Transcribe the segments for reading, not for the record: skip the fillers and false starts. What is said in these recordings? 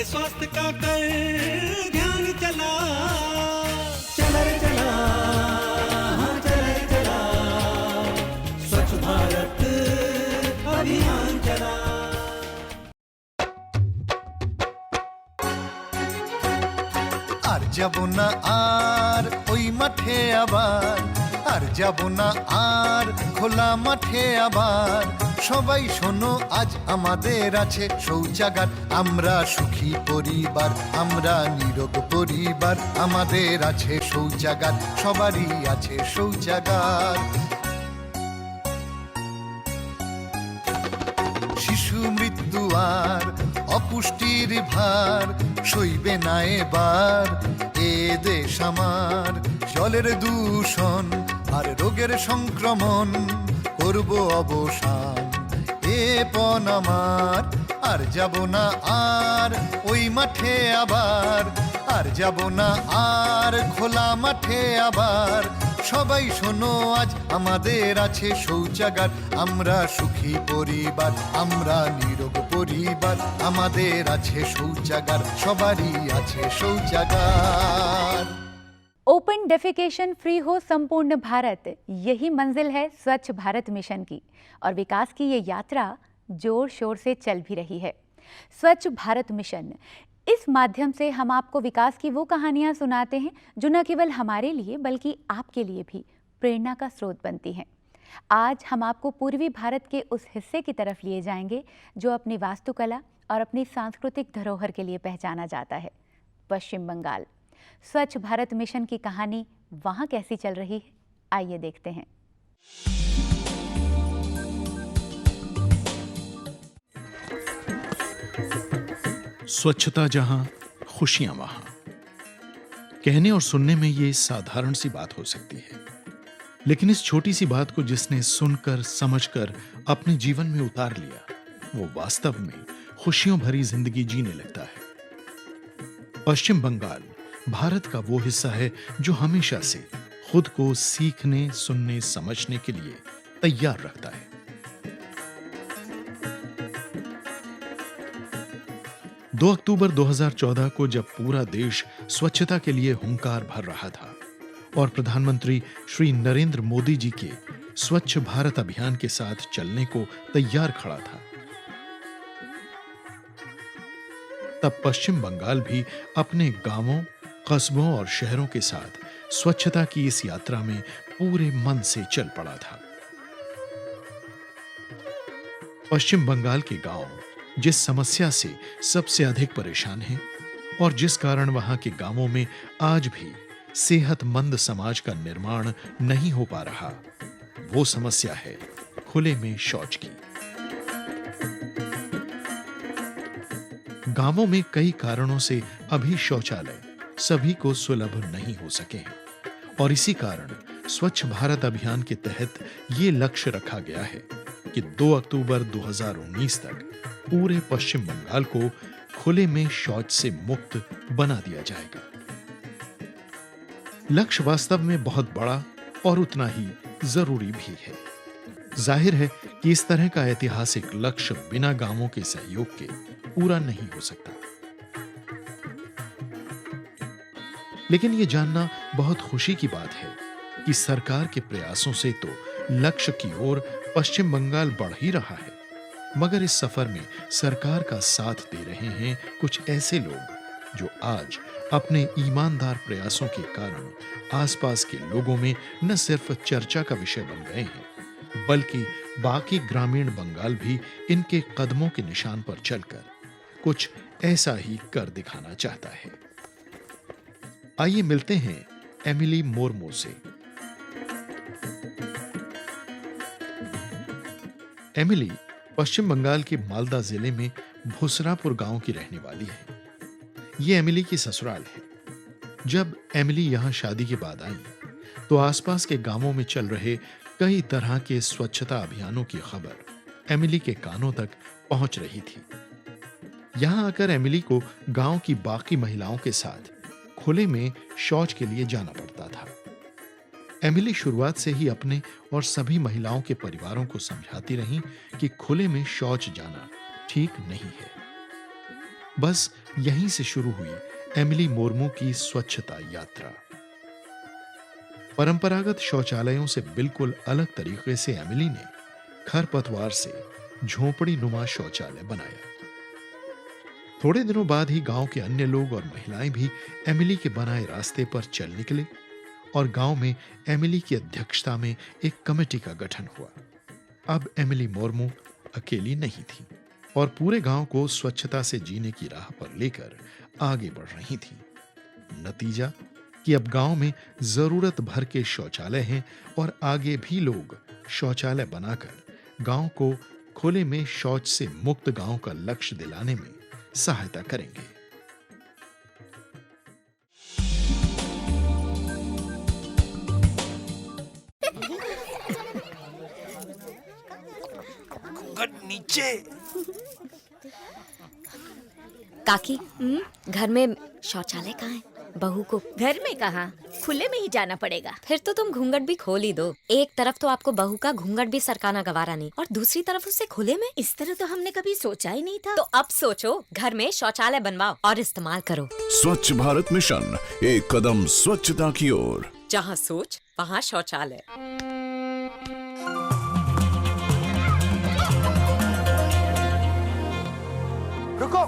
स्वास्थ्य का कर ध्यान चला, चला रे चला, हाँ चला रे चला, स्वच्छ भारत अभियान चला। আর যাব না আর ওই মাঠে আবার, আর যাব না আর খোলা মাঠে আবার। সবাই শোনো আজ আমাদের আছে শৌচাগার, আমরা সুখী পরিবার, আমরা নিরোগ পরিবার, আমাদের আছে শৌচাগার, সবারই আছে শৌচাগার। শিশু মৃত্যু আর অপুষ্টির ভার সইবে না এবার এ দেশ আমার। জলের দূষণ আর রোগের সংক্রমণ করব অবসান এ পণ আমার। আর যাব না আর ওই মাঠে আবার, আর যাব না আর খোলা মাঠে আবার। সবাই শোনো আজ আমাদের আছে শৌচাগার, আমরা সুখী পরিবার, আমরা নিরোগ পরিবার, আমাদের আছে শৌচাগার, সবারই আছে শৌচাগার। ओपन डेफिकेशन फ्री हो संपूर्ण भारत, यही मंजिल है स्वच्छ भारत मिशन की। और विकास की ये यात्रा जोर शोर से चल भी रही है। स्वच्छ भारत मिशन, इस माध्यम से हम आपको विकास की वो कहानियां सुनाते हैं जो न केवल हमारे लिए बल्कि आपके लिए भी प्रेरणा का स्रोत बनती हैं। आज हम आपको पूर्वी भारत के उस हिस्से की तरफ लिए जाएंगे जो अपनी वास्तुकला और अपनी सांस्कृतिक धरोहर के लिए पहचाना जाता है, पश्चिम बंगाल। स्वच्छ भारत मिशन की कहानी वहाँ कैसी चल रही है, आइए देखते हैं। स्वच्छता जहां, खुशियां वहां। कहने और सुनने में ये साधारण सी बात हो सकती है, लेकिन इस छोटी सी बात को जिसने सुनकर समझकर अपने जीवन में उतार लिया, वो वास्तव में खुशियों भरी जिंदगी जीने लगता है। पश्चिम बंगाल भारत का वो हिस्सा है जो हमेशा से खुद को सीखने, सुनने, समझने के लिए तैयार रखता है। 2 अक्टूबर 2014 को जब पूरा देश स्वच्छता के लिए हुंकार भर रहा था और प्रधानमंत्री श्री नरेंद्र मोदी जी के स्वच्छ भारत अभियान के साथ चलने को तैयार खड़ा था, तब पश्चिम बंगाल भी अपने गांवों, कस्बों और शहरों के साथ स्वच्छता की इस यात्रा में पूरे मन से चल पड़ा था। पश्चिम बंगाल के गांव जिस समस्या से सबसे अधिक परेशान हैं और जिस कारण वहां के गांवों में आज भी सेहतमंद समाज का निर्माण नहीं हो पा रहा, वो समस्या है खुले में शौच की। गांवों में कई कारणों से अभी शौचालय सभी को सुलभ नहीं हो सके हैं और इसी कारण स्वच्छ भारत अभियान के तहत ये लक्ष्य रखा गया है कि 2 अक्टूबर 2019 तक पूरे पश्चिम बंगाल को खुले में शौच से मुक्त बना दिया जाएगा। लक्ष्य वास्तव में बहुत बड़ा और उतना ही जरूरी भी है। जाहिर है कि इस तरह का ऐतिहासिक लक्ष्य बिना गांवों के सहयोग के पूरा नहीं हो सकता, लेकिन यह जानना बहुत खुशी की बात है कि सरकार के प्रयासों से तो लक्ष्य की ओर पश्चिम बंगाल बढ़ ही रहा है, मगर इस सफर में सरकार का साथ दे रहे हैं कुछ ऐसे लोग जो आज अपने ईमानदार प्रयासों के कारण आसपास के लोगों में न सिर्फ चर्चा का विषय बन गए हैं, बल्कि बाकी ग्रामीण बंगाल भी इनके कदमों के निशान पर चलकर कुछ ऐसा ही कर दिखाना चाहता है। आइए मिलते हैं एमिली मोर्मो से। एमिली पश्चिम बंगाल के मालदा जिले में भुसरापुर गांव की रहने वाली है। ये एमिली की ससुराल है। जब एमिली यहां शादी के बाद आई तो आसपास के गांवों में चल रहे कई तरह के स्वच्छता अभियानों की खबर एमिली के कानों तक पहुंच रही थी। यहां आकर एमिली को गांव की बाकी महिलाओं के साथ खुले में शौच के लिए जाना पड़ता था। एमिली शुरुआत से ही अपने और सभी महिलाओं के परिवारों को समझाती रही कि खुले में शौच जाना ठीक नहीं है, बस यहीं से शुरू हुई एमिली मोर्मू की स्वच्छता यात्रा। परंपरागत शौचालयों से बिल्कुल अलग तरीके से एमिली ने खरपतवार से झोपड़ी नुमा शौचालय बनाया। थोड़े दिनों बाद ही गांव के अन्य लोग और महिलाएं भी एमिली के बनाए रास्ते पर चल निकले और गांव में एमिली की अध्यक्षता में एक कमेटी का गठन हुआ। अब एमिली मोर्मू अकेली नहीं थी और पूरे गांव को स्वच्छता से जीने की राह पर लेकर आगे बढ़ रही थी। नतीजा कि अब गांव में जरूरत भर के शौचालय हैं और आगे भी लोग शौचालय बनाकर गांव को खुले में शौच से मुक्त गांव का लक्ष्य दिलाने में सहायता करेंगे। नीचे काकी, घर में शौचालय कहाँ है? बहू को घर में कहाँ, खुले में ही जाना पड़ेगा। फिर तो तुम घूंघट भी खोल ही दो। एक तरफ तो आपको बहू का घूंघट भी सरकाना गवारा नहीं और दूसरी तरफ उसे खुले में। इस तरह तो हमने कभी सोचा ही नहीं था। तो अब सोचो, घर में शौचालय बनवाओ और इस्तेमाल करो। स्वच्छ भारत मिशन, एक कदम स्वच्छता की ओर। जहाँ सोच वहाँ शौचालय। रुको।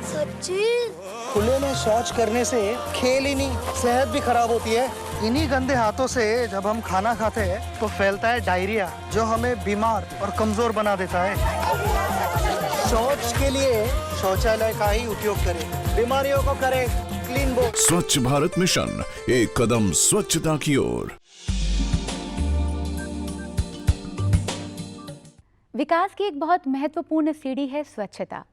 सच्ची? खुले में शौच करने से खेल ही नहीं, सेहत भी खराब होती है। इन्हीं गंदे हाथों से जब हम खाना खाते हैं तो फैलता है डायरिया, जो हमें बीमार और कमजोर बना देता है। शौच के लिए शौचालय का ही उपयोग करें, बीमारियों को करें क्लीन बोर्ड। स्वच्छ भारत मिशन, एक कदम स्वच्छता की ओर। विकास की एक बहुत महत्वपूर्ण सीढ़ी है स्वच्छता,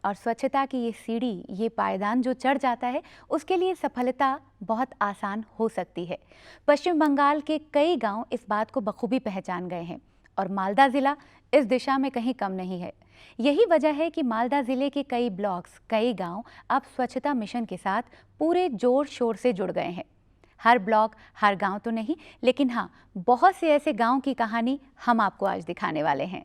और स्वच्छता की ये सीढ़ी, ये पायदान जो चढ़ जाता है, उसके लिए सफलता बहुत आसान हो सकती है। पश्चिम बंगाल के कई गांव इस बात को बखूबी पहचान गए हैं और मालदा ज़िला इस दिशा में कहीं कम नहीं है। यही वजह है कि मालदा ज़िले के कई ब्लॉक्स, कई गांव अब स्वच्छता मिशन के साथ पूरे जोर शोर से जुड़ गए हैं। हर ब्लॉक, हर गांव तो नहीं, लेकिन हाँ, बहुत से ऐसे गांव की कहानी हम आपको आज दिखाने वाले हैं।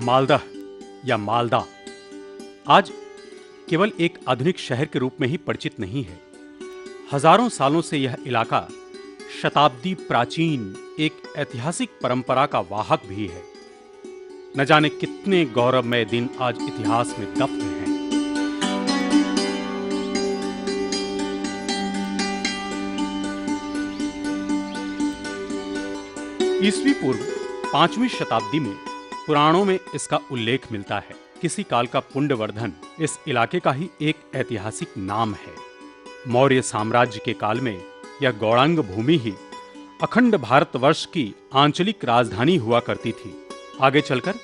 मालदा या मालदा आज केवल एक आधुनिक शहर के रूप में ही परिचित नहीं है। हजारों सालों से यह इलाका शताब्दी प्राचीन एक ऐतिहासिक परंपरा का वाहक भी है। न जाने कितने गौरवमय दिन आज इतिहास में दफ्न हैं। ईस्वी पूर्व 5वीं शताब्दी में पुराणों में इसका उल्लेख मिलता है। किसी काल का पुंडवर्धन इस इलाके का ही एक ऐतिहासिक नाम है। मौर्य साम्राज्य के काल में यह गौड़ांग भूमि ही अखंड भारतवर्ष की आंचलिक राजधानी हुआ करती थी। आगे चलकर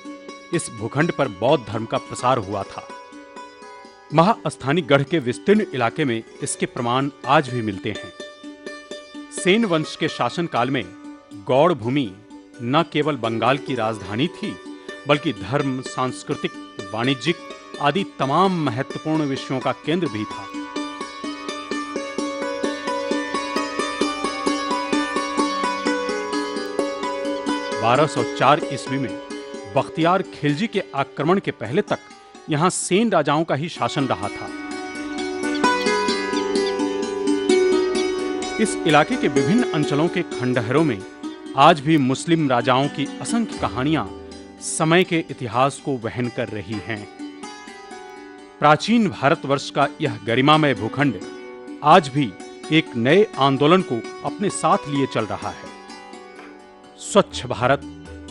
इस भूखंड पर बौद्ध धर्म का प्रसार हुआ था। महास्थानी गढ़ के विस्तीर्ण इलाके में इसके प्रमाण आज भी मिलते हैं। सेन वंश के शासन काल में गौड़ भूमि न केवल बंगाल की राजधानी थी, बल्कि धर्म, सांस्कृतिक, वाणिज्यिक आदि तमाम महत्वपूर्ण विषयों का केंद्र भी था। बारह सौ 4 ईस्वी में बख्तियार खिलजी के आक्रमण के पहले तक यहां सेन राजाओं का ही शासन रहा था। इस इलाके के विभिन्न अंचलों के खंडहरों में आज भी मुस्लिम राजाओं की असंख्य कहानियां समय के इतिहास को वहन कर रही हैं। प्राचीन भारतवर्ष का यह गरिमामय भूखंड आज भी एक नए आंदोलन को अपने साथ लिए चल रहा है। स्वच्छ भारत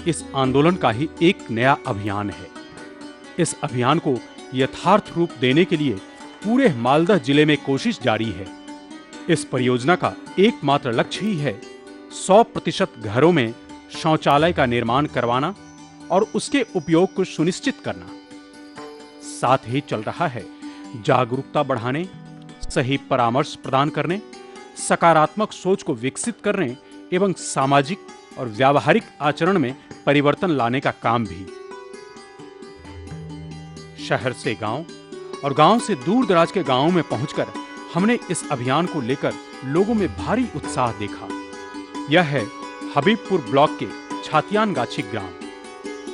इस आंदोलन का ही एक नया अभियान है। इस अभियान को यथार्थ रूप देने के लिए पूरे मालदा जिले में कोशिश जारी है। इस परियोजना का एकमात्र लक्ष्य ही है 100% घरों में शौचालय का निर्माण करवाना और उसके उपयोग को सुनिश्चित करना। साथ ही चल रहा है जागरूकता बढ़ाने, सही परामर्श प्रदान करने, सकारात्मक सोच को विकसित करने एवं सामाजिक और व्यावहारिक आचरण में परिवर्तन लाने का काम भी। शहर से गांव और गांव से दूर दराज के गांवों में पहुंचकर हमने इस अभियान को लेकर लोगों में भारी उत्साह देखा। यह है हबीबपुर ब्लॉक के छातियान गाछी ग्राम।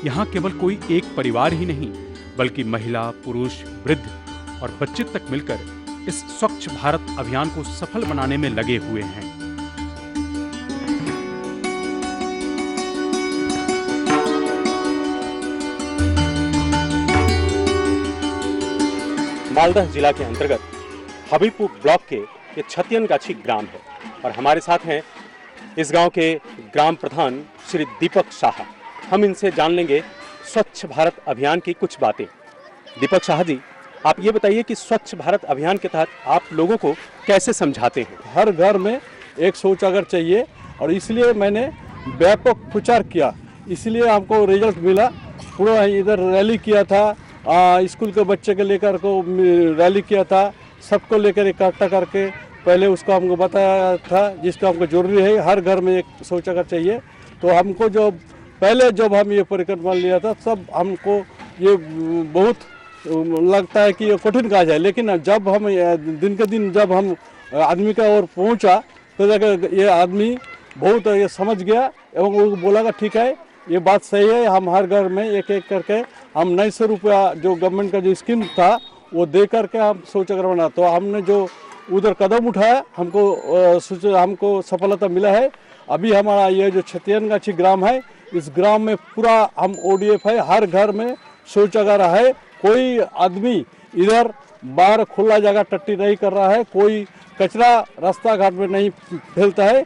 यहाँ केवल कोई एक परिवार ही नहीं, बल्कि महिला, पुरुष, वृद्ध और बच्चे तक मिलकर इस स्वच्छ भारत अभियान को सफल बनाने में लगे हुए हैं। मालदह जिला के अंतर्गत हबीबपुर ब्लॉक के ये छतियन गाछी ग्राम है और हमारे साथ हैं इस गांव के ग्राम प्रधान श्री दीपक शाह। हम इनसे जान लेंगे स्वच्छ भारत अभियान की कुछ बातें। दीपक शाह जी, आप ये बताइए कि स्वच्छ भारत अभियान के तहत आप लोगों को कैसे समझाते हैं? हर घर में एक शौचागार चाहिए और इसलिए मैंने व्यापक प्रचार किया, इसलिए हमको रिजल्ट मिला। पूरा इधर रैली किया था, स्कूल के बच्चे के लेकर को रैली किया था, सबको लेकर इकट्ठा करके पहले उसको हमको बताया था जिसका हमको जरूरी है हर घर में एक शौचागार चाहिए। तो हमको जो पहले जब हम ये परिक्रमा लिया था सब हमको ये बहुत लगता है कि ये कठिन कार्य है, लेकिन जब हम दिन के दिन जब हम आदमी का ओर पहुंचा तो ये आदमी बहुत ये समझ गया एवं वो बोला ठीक है ये बात सही है, हम हर घर में एक एक करके हम 900 रुपया जो गवर्नमेंट का जो स्कीम था वो दे करके हम शौचागार बना। तो हमने जो उधर कदम उठाया हमको सफलता मिला है। अभी हमारा ये जो छतियन गाछी ग्राम है, इस ग्राम में पूरा हम ODF है, हर घर में शौचागार है। कोई आदमी इधर बाहर खुला जगह टट्टी नहीं कर रहा है, कोई कचरा रास्ता घाट में नहीं फैलता है।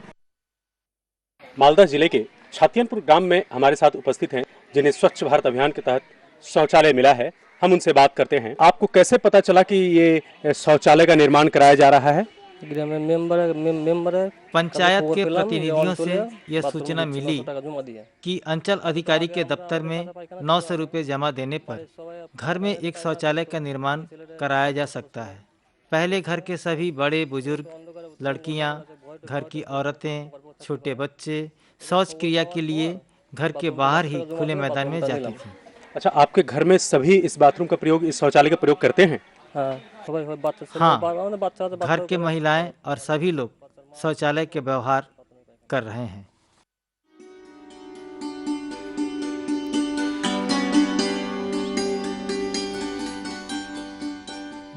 मालदा जिले के छातियनपुर ग्राम में हमारे साथ उपस्थित हैं जिन्हें स्वच्छ भारत अभियान के तहत शौचालय मिला है। हम उनसे बात करते हैं। आपको कैसे पता चला कि ये शौचालय का निर्माण कराया जा रहा है? मेंबर पंचायत के प्रतिनिधियों से यह सूचना मिली कि अंचल अधिकारी के दफ्तर में 900 रुपये जमा देने पर घर में एक शौचालय का निर्माण कराया जा सकता है। पहले घर के सभी बड़े बुजुर्ग, लड़कियां, घर की औरतें, छोटे बच्चे शौच क्रिया के लिए घर के बाहर ही खुले मैदान में जाती थी। अच्छा, आपके घर में सभी इस बाथरूम का प्रयोग, इस शौचालय का प्रयोग करते हैं? हाँ, घर के महिलाएं और सभी लोग शौचालय के व्यवहार कर रहे हैं।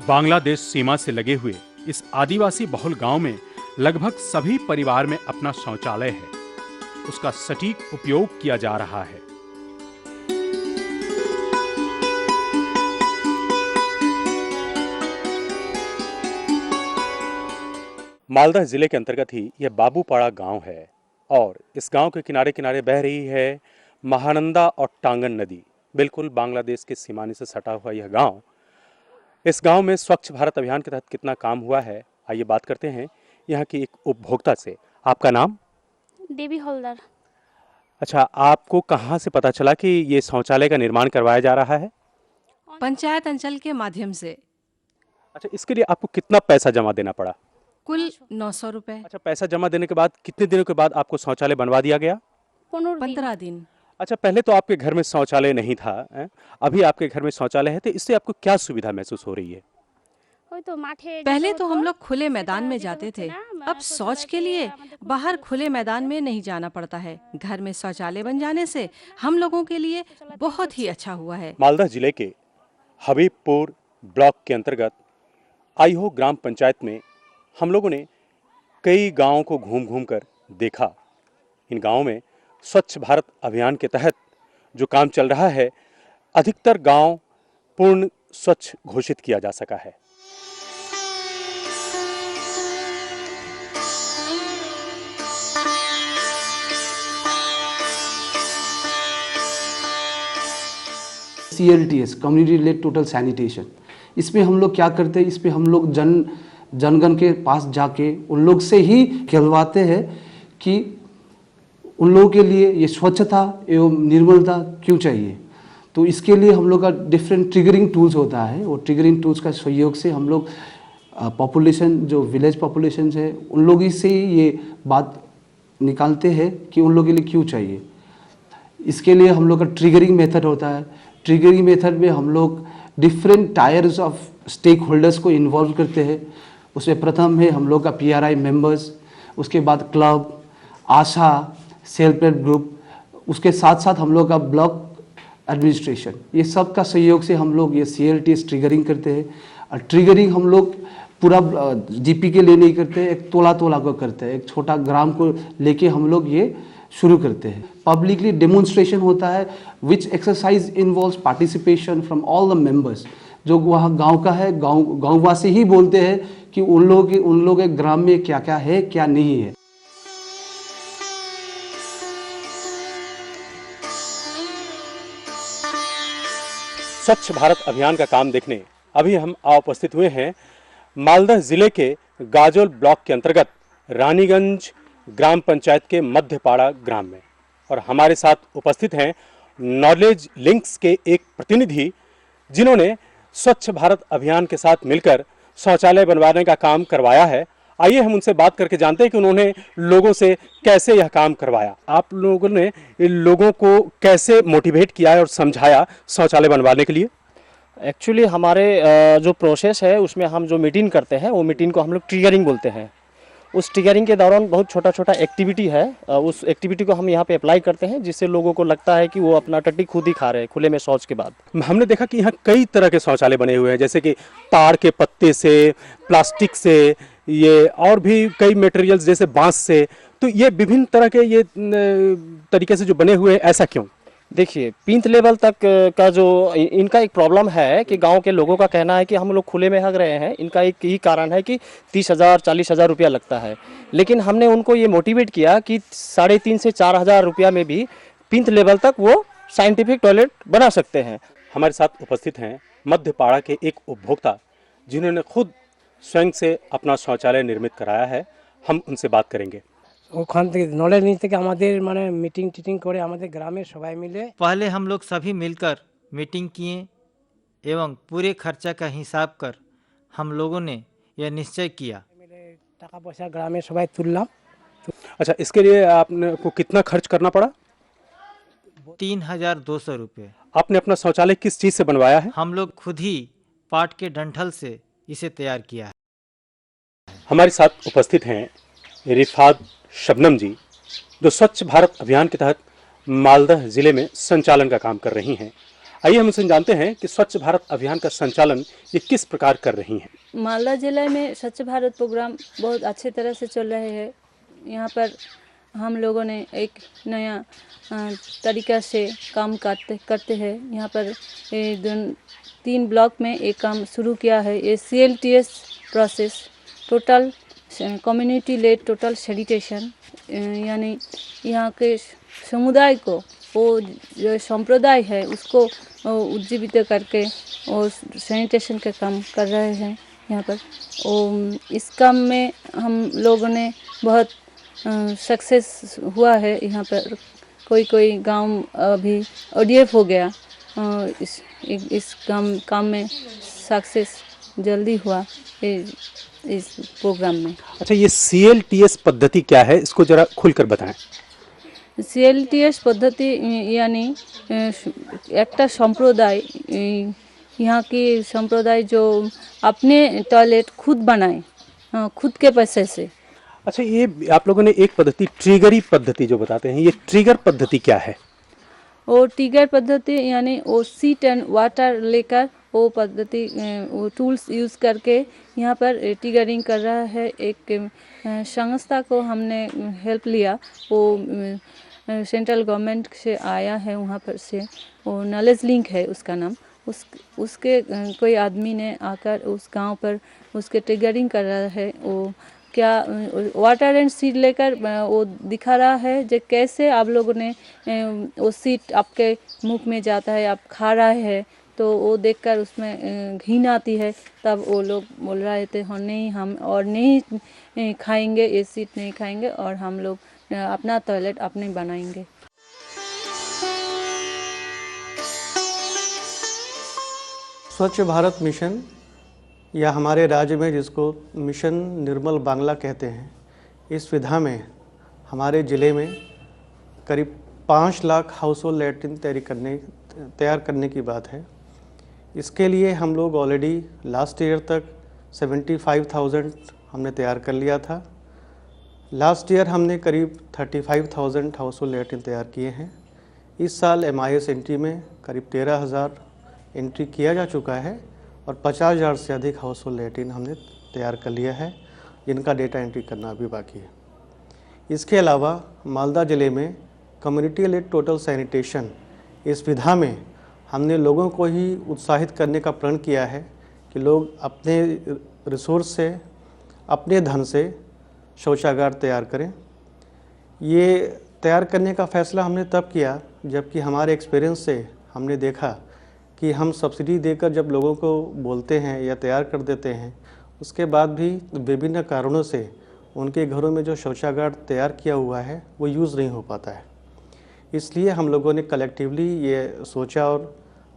बांग्लादेश सीमा से लगे हुए इस आदिवासी बहुल गांव में लगभग सभी परिवार में अपना शौचालय है। उसका सटीक उपयोग किया जा रहा है। मालदा जिले के अंतर्गत ही यह बाबूपाड़ा गांव है और इस गांव के किनारे किनारे बह रही है महानंदा और टांगन नदी। बिल्कुल बांग्लादेश के सीमाने से सटा हुआ यह गांव। इस गांव में स्वच्छ भारत अभियान के तहत कितना काम हुआ है, आइए बात करते हैं यहाँ की एक उपभोक्ता से। आपका नाम? देवी हलदार। अच्छा, आपको कहाँ से पता चला कि ये शौचालय का निर्माण करवाया जा रहा है? पंचायत अंचल के माध्यम से। अच्छा, इसके लिए आपको कितना पैसा जमा देना पड़ा? कुल 900 रुपए। अच्छा, पैसा जमा देने के बाद कितने दिनों के बाद आपको शौचालय बनवा दिया गया? 15 दिन। अच्छा, पहले तो आपके घर में शौचालय नहीं था, अभी आपके घर में शौचालय है, तो इससे आपको क्या सुविधा महसूस हो रही है? पहले तो हम लोग खुले मैदान में जाते थे, अब शौच के लिए बाहर खुले मैदान में नहीं जाना पड़ता है। घर में शौचालय बन जाने से हम लोगों के लिए बहुत ही अच्छा हुआ है। मालदा जिले के हबीबपुर ब्लॉक के अंतर्गत आईहो ग्राम पंचायत में हम लोगों ने कई गांवों को घूम घूम कर देखा। इन गांवों में स्वच्छ भारत अभियान के तहत जो काम चल रहा है, अधिकतर गांव पूर्ण स्वच्छ घोषित किया जा सका है। CLTS community lead total sanitation, इसमें हम लोग क्या करते हैं, इस पे हम लोग जनगण के पास जाके उन लोग से ही कहलवाते हैं कि उन लोगों के लिए ये स्वच्छता एवं निर्मलता क्यों चाहिए। तो इसके लिए हम लोग का डिफरेंट ट्रिगरिंग टूल्स होता है, और ट्रिगरिंग टूल्स का सहयोग से हम लोग पॉपुलेशन जो विलेज पॉपुलेशन है उन लोगों से ही ये बात निकालते हैं कि उन लोगों के लिए क्यों चाहिए। इसके लिए हम लोग का ट्रिगरिंग मेथड होता है। ट्रिगरिंग मेथड में हम लोग different tiers of stakeholders को इन्वॉल्व करते हैं। उसमें प्रथम है हम लोग का PRI मेंबर्स, उसके बाद क्लब, आशा, सेल्फ हेल्प ग्रुप, उसके साथ साथ हम लोग का ब्लॉक एडमिनिस्ट्रेशन, ये सब का सहयोग से हम लोग ये CLTS ट्रिगरिंग करते हैं। और ट्रिगरिंग हम लोग पूरा GP के लिए नहीं करते, एक तोला तोला को करते हैं, एक छोटा ग्राम को लेके हम लोग ये शुरू करते हैं। पब्लिकली डेमोन्स्ट्रेशन होता है विच exercise involves participation from all the members. जो वहाँ गांव का है, गांववासी ही बोलते हैं कि उन लोगों के ग्राम में क्या क्या है क्या नहीं है। स्वच्छ भारत अभियान का काम देखने अभी हम उपस्थित हुए हैं मालदह जिले के गाजोल ब्लॉक के अंतर्गत रानीगंज ग्राम पंचायत के मध्यपाड़ा ग्राम में, और हमारे साथ उपस्थित हैं नॉलेज लिंक्स के एक प्रतिनिधि जिन्होंने स्वच्छ भारत अभियान के साथ मिलकर शौचालय बनवाने का काम करवाया है। आइए हम उनसे बात करके जानते हैं कि उन्होंने लोगों से कैसे यह काम करवाया। आप लोगों ने इन लोगों को कैसे मोटिवेट किया है और समझाया शौचालय बनवाने के लिए? एक्चुअली हमारे जो प्रोसेस है उसमें हम जो मीटिंग करते हैं वो मीटिंग को हम लोग ट्रिगरिंग बोलते हैं। उस ट्रिगरिंग के दौरान बहुत छोटा छोटा एक्टिविटी है, उस एक्टिविटी को हम यहाँ पे अप्लाई करते हैं, जिससे लोगों को लगता है कि वो अपना टट्टी खुद ही खा रहे हैं खुले में शौच के बाद। हमने देखा कि यहाँ कई तरह के शौचालय बने हुए हैं, जैसे कि ताड़ के पत्ते से, प्लास्टिक से, ये और भी कई मटेरियल्स जैसे बांस से। तो ये विभिन्न तरह के ये तरीके से जो बने हुए हैं, ऐसा क्यों? देखिए, पींथ लेवल तक का जो इनका एक प्रॉब्लम है कि गांव के लोगों का कहना है कि हम लोग खुले में हग रहे हैं। इनका एक ही कारण है कि 30,000 40,000 रुपया लगता है, लेकिन हमने उनको ये मोटिवेट किया कि 3,500 से 4,000 रुपया में भी पींथ लेवल तक वो साइंटिफिक टॉयलेट बना सकते हैं। हमारे साथ उपस्थित हैं मध्यपाड़ा के एक उपभोक्ता जिन्होंने खुद स्वयं से अपना शौचालय निर्मित कराया है। हम उनसे बात करेंगे। ওখান থেকে নলেজ নিতে থেকে আমাদের মানে মিটিং টিটিং করে আমাদের গ্রামের সবাই মিলে पहले हम लोग सभी मिलकर मीटिंग किए एवं पूरे खर्चा का हिसाब कर हम लोगों ने यह निश्चय किया। টাকা পয়সা গ্রামের সবাই তুললাম। अच्छा, इसके लिए आपने को कितना खर्च करना पड़ा? 3,200 रुपये। आपने अपना शौचालय किस चीज़ से बनवाया है? हम लोग खुद ही पाट के डंठल से इसे तैयार किया है। हमारे साथ उपस्थित हैं रिफात शबनम जी, जो स्वच्छ भारत अभियान के तहत मालदह जिले में संचालन का काम कर रही हैं। आइए हम उनसे जानते हैं कि स्वच्छ भारत अभियान का संचालन ये किस प्रकार कर रही हैं। मालदा जिले में स्वच्छ भारत प्रोग्राम बहुत अच्छे तरह से चल रहे हैं। यहाँ पर हम लोगों ने एक नया तरीका से काम करते हैं। यहाँ पर 3 ब्लॉक में एक काम शुरू किया है। ये CLTS process, total community lead total sanitation, यानी यहाँ के समुदाय को, वो जो संप्रदाय है उसको उज्जीवित करके और सैनिटेशन का काम कर रहे हैं यहाँ पर। और इस काम में हम लोगों ने बहुत सक्सेस हुआ है। यहाँ पर कोई गांव अभी ODF हो गया। इस काम में सक्सेस जल्दी हुआ इस प्रोग्राम में। अच्छा, ये CLTS पद्धति क्या है, इसको जरा खुलकर बताएं। CLTS पद्धति यानी एक संप्रदाय, यहाँ की संप्रदाय जो अपने टॉयलेट खुद बनाए खुद के पैसे से। अच्छा, ये आप लोगों ने एक पद्धति ट्रिगरी पद्धति जो बताते हैं, ये ट्रिगर पद्धति क्या है? वो ट्रिगर पद्धति यानी वो सीट एंड वाटर लेकर वो पद्धति, वो टूल्स यूज़ करके यहाँ पर ट्रिगरिंग कर रहा है। एक संस्था को हमने हेल्प लिया, वो सेंट्रल गवर्नमेंट से आया है वहाँ पर से, वो नॉलेज लिंक है उसका नाम। उसके कोई आदमी ने आकर उस गांव पर उसके ट्रिगरिंग कर रहा है। वो क्या वाटर एंड सीड लेकर वो दिखा रहा है जो कैसे आप लोगों ने वो सीड आपके मुख में जाता है, आप खा रहे हैं, तो वो देखकर उसमें घिन आती है। तब वो लोग बोल रहे थे हाँ नहीं, हम और नहीं खाएंगे, ये सीड नहीं खाएंगे और हम लोग अपना टॉयलेट अपने बनाएंगे। स्वच्छ भारत मिशन या हमारे राज्य में जिसको मिशन निर्मल बांग्ला कहते हैं, इस विधा में हमारे ज़िले में करीब 5 लाख हाउस होल्ड लैट्रिन तैयार करने की बात है। इसके लिए हम लोग ऑलरेडी लास्ट ईयर तक 75,000 हमने तैयार कर लिया था। लास्ट ईयर हमने करीब 35,000 हाउस होल्ड लैट्रिन तैयार किए हैं। इस साल MIS एंट्री में करीब 13,000 एंट्री किया जा चुका है और 50,000 से अधिक हाउस होल्ड लैट्रिन हमने तैयार कर लिया है, जिनका डेटा एंट्री करना अभी बाकी है। इसके अलावा मालदा ज़िले में कम्युनिटी लेड टोटल सैनिटेशन इस विधा में हमने लोगों को ही उत्साहित करने का प्रण किया है कि लोग अपने रिसोर्स से, अपने धन से शौचागार तैयार करें। ये तैयार करने का फ़ैसला हमने तब किया जबकि हमारे एक्सपीरियंस से हमने देखा कि हम सब्सिडी देकर जब लोगों को बोलते हैं या तैयार कर देते हैं, उसके बाद भी विभिन्न कारणों से उनके घरों में जो शौचागार तैयार किया हुआ है वो यूज़ नहीं हो पाता है। इसलिए हम लोगों ने कलेक्टिवली ये सोचा और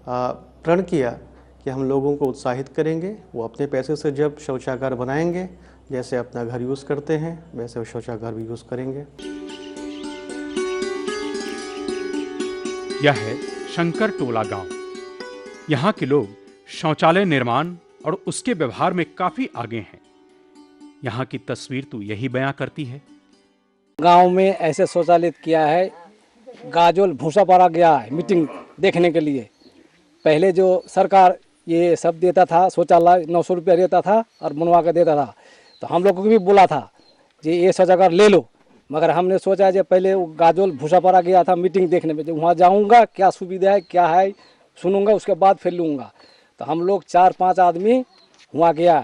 प्रण किया कि हम लोगों को उत्साहित करेंगे। वो अपने पैसे से जब शौचागार बनाएंगे, जैसे अपना घर यूज़ करते हैं वैसे वो शौचागार भी यूज़ करेंगे। यह है शंकर टोला गांव। यहाँ के लोग शौचालय निर्माण और उसके व्यवहार में काफी आगे हैं। यहाँ की तस्वीर तो यही बयां करती है। गांव में ऐसे शौचालय किया है, गाजोल भूसा पारा गया है मीटिंग देखने के लिए। पहले जो सरकार ये सब देता था, शौचालय 900 रुपया देता था और बनवा कर देता था, तो हम लोगों को भी बोला था कि ये शौचागार ले लो, मगर हमने सोचा जब पहले वो गाजोल भूसा पारा गया था मीटिंग देखने में, जब वहाँ जाऊँगा क्या सुविधा है क्या है सुनूंगा, उसके बाद फिर लूँगा। तो हम लोग 4-5 आदमी वहाँ गया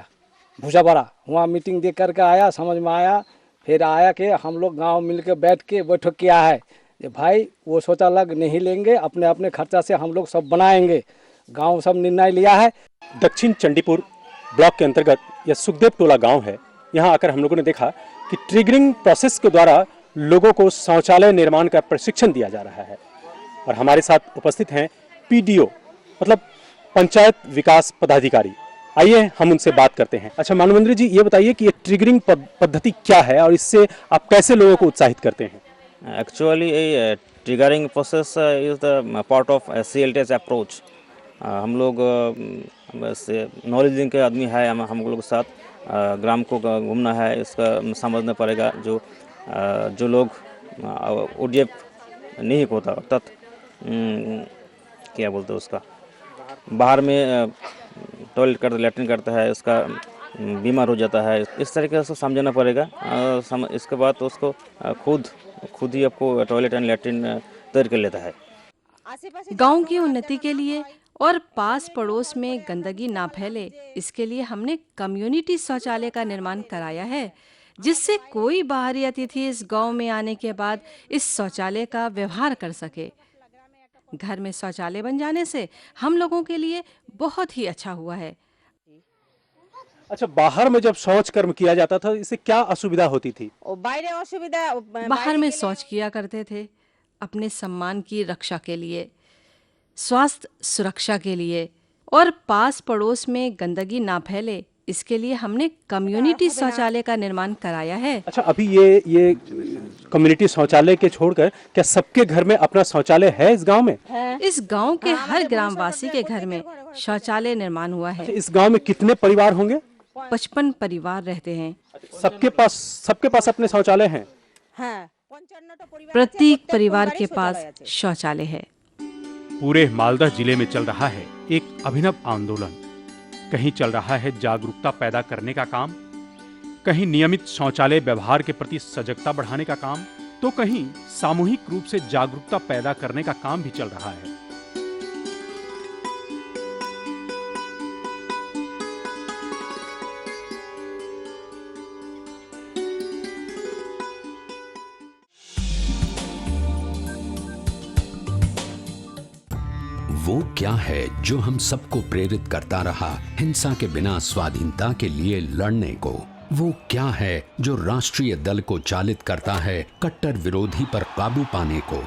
भूसा पारा, वहाँ मीटिंग देख करके आया, समझ में आया। फिर आया कि हम लोग गाँव मिल के बैठ के बैठक किया है कि भाई वो शौचालय नहीं लेंगे, अपने अपने खर्चा से हम लोग सब बनाएंगे। गांव सब निर्णय लिया है। दक्षिण चंडीपुर ब्लॉक के अंतर्गत यह सुखदेव टोला गांव है। यहाँ आकर हम लोगों ने देखा कि ट्रिगरिंग प्रोसेस के द्वारा लोगों को शौचालय निर्माण का प्रशिक्षण दिया जा रहा है। और हमारे साथ उपस्थित हैं PDO मतलब पंचायत विकास पदाधिकारी। आइए हम उनसे बात करते हैं। अच्छा मानवेंद्र जी, ये बताइए कि ये ट्रिगरिंग पद्धति क्या है और इससे आप कैसे लोगों को उत्साहित करते हैं? Actually, a triggering process is the part of a CLTS approach. हम लोग नॉलेज जिनके आदमी है, हम लोग के साथ ग्राम को घूमना है, इसका समझना पड़ेगा। जो लोग ODF नहीं होता, अर्थात क्या बोलते हैं उसका, बाहर में टॉयलेट करता लैट्रिन करता है, उसका बीमार हो जाता है, इस तरीके से समझाना पड़ेगा। इसके बाद तो उसको खुद ही आपको टॉयलेट एंड लैट्रिन तैयार कर लेता है। गांव की उन्नति के लिए और पास पड़ोस में गंदगी ना फैले, इसके लिए हमने कम्युनिटी शौचालय का निर्माण कराया है, जिससे कोई बाहरी अतिथि इस गांव में आने के बाद इस शौचालय का व्यवहार कर सके। घर में शौचालय बन जाने से हम लोगों के लिए बहुत ही अच्छा हुआ है। अच्छा, बाहर में जब शौच कर्म किया जाता था, इससे क्या असुविधा होती थी? बाहर में शौच किया करते थे अपने सम्मान की रक्षा के लिए, स्वास्थ्य सुरक्षा के लिए और पास पड़ोस में गंदगी ना फैले, इसके लिए हमने कम्युनिटी शौचालय का निर्माण कराया है। अच्छा, अभी ये कम्युनिटी शौचालय के छोड़कर क्या सबके घर में अपना शौचालय है इस गांव में? इस गांव के हर ग्रामवासी के घर में शौचालय निर्माण हुआ है। इस गांव में कितने परिवार होंगे? 55 परिवार रहते हैं। सबके पास अपने शौचालय हैं? प्रत्येक परिवार के पास शौचालय है। पूरे मालदा जिले में चल रहा है एक अभिनव आंदोलन। कहीं चल रहा है जागरूकता पैदा करने का काम, कहीं नियमित शौचालय व्यवहार के प्रति सजगता बढ़ाने का काम, तो कहीं सामूहिक रूप से जागरूकता पैदा करने का काम भी चल रहा है। वो क्या है जो हम सबको प्रेरित करता रहा हिंसा के बिना स्वाधीनता के लिए लड़ने को? वो क्या है जो राष्ट्रीय दल को चालित करता है कट्टर विरोधी पर काबू पाने को?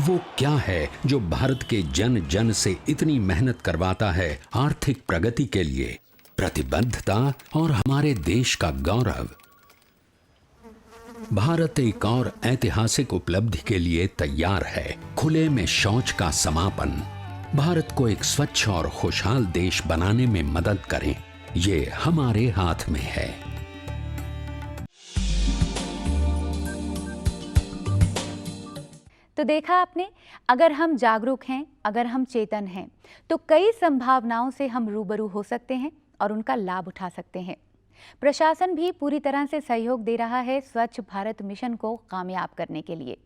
वो क्या है जो भारत के जन जन से इतनी मेहनत करवाता है आर्थिक प्रगति के लिए, प्रतिबद्धता और हमारे देश का गौरव? भारत एक और ऐतिहासिक उपलब्धि के लिए तैयार है, खुले में शौच का समापन। भारत को एक स्वच्छ और खुशहाल देश बनाने में मदद करें। ये हमारे हाथ में है। तो देखा आपने, अगर हम जागरूक हैं, अगर हम चेतन हैं, तो कई संभावनाओं से हम रूबरू हो सकते हैं और उनका लाभ उठा सकते हैं। प्रशासन भी पूरी तरह से सहयोग दे रहा है स्वच्छ भारत मिशन को कामयाब करने के लिए।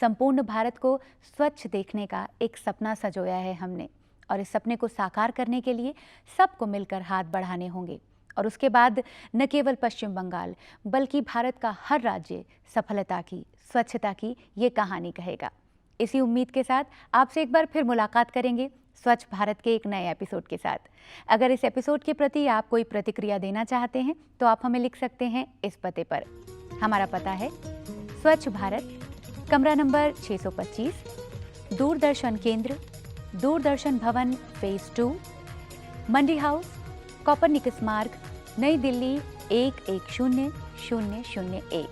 संपूर्ण भारत को स्वच्छ देखने का एक सपना सजोया है हमने, और इस सपने को साकार करने के लिए सबको मिलकर हाथ बढ़ाने होंगे। और उसके बाद न केवल पश्चिम बंगाल बल्कि भारत का हर राज्य सफलता की, स्वच्छता की ये कहानी कहेगा। इसी उम्मीद के साथ आपसे एक बार फिर मुलाकात करेंगे स्वच्छ भारत के एक नए एपिसोड के साथ। अगर इस एपिसोड के प्रति आप कोई प्रतिक्रिया देना चाहते हैं तो आप हमें लिख सकते हैं इस पते पर। हमारा पता है स्वच्छ भारत, कमरा नंबर 625, दूरदर्शन केंद्र, दूरदर्शन भवन फेज 2, मंडी हाउस, कोपरनिकस मार्ग, नई दिल्ली 110001।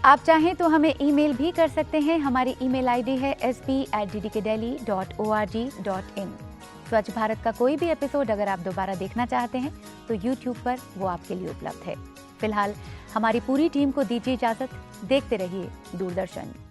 आप चाहें तो हमें ईमेल भी कर सकते हैं। हमारी ईमेल आईडी है sp@ddkdelhi.org.in। स्वच्छ भारत का कोई भी एपिसोड अगर आप दोबारा देखना चाहते हैं तो यूट्यूब पर वो आपके लिए उपलब्ध है। फिलहाल हमारी पूरी टीम को दीजिए इजाजत। देखते रहिए दूरदर्शन।